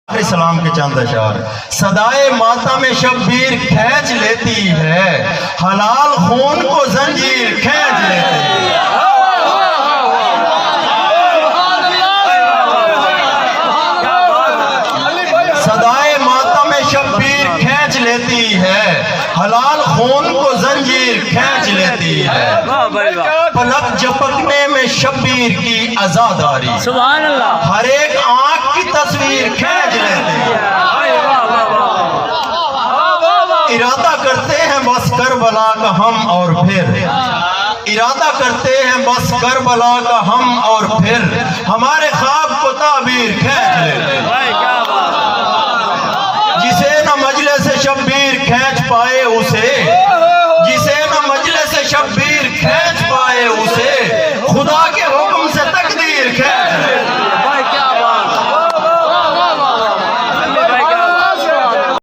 سلام کے چند اشعار۔ صدائے ماتم شبیر کھینچ لیتی ہے، حلال خون کو زنجیر کھینچ لیتی ہے۔ صدائے ماتم شبیر کھینچ لیتی ہے، حلال خون کو زنجیر کھینچ لیتی ہے۔ پلک جھپکنے میں شبیر کی عزاداری، سبحان اللہ، ہر ایک آنکھ کی تصویر کھینچ لیتی ہے۔ ارادہ کرتے ہیں بس کربلا کا ہم اور پھر، ارادہ کرتے ہیں بس کربلا کا ہم اور پھر، ہمارے خواب کو تعبیر کھینچ لیتے ہیں۔ جسے نہ مجلس شبیر کھینچ پائے اسے،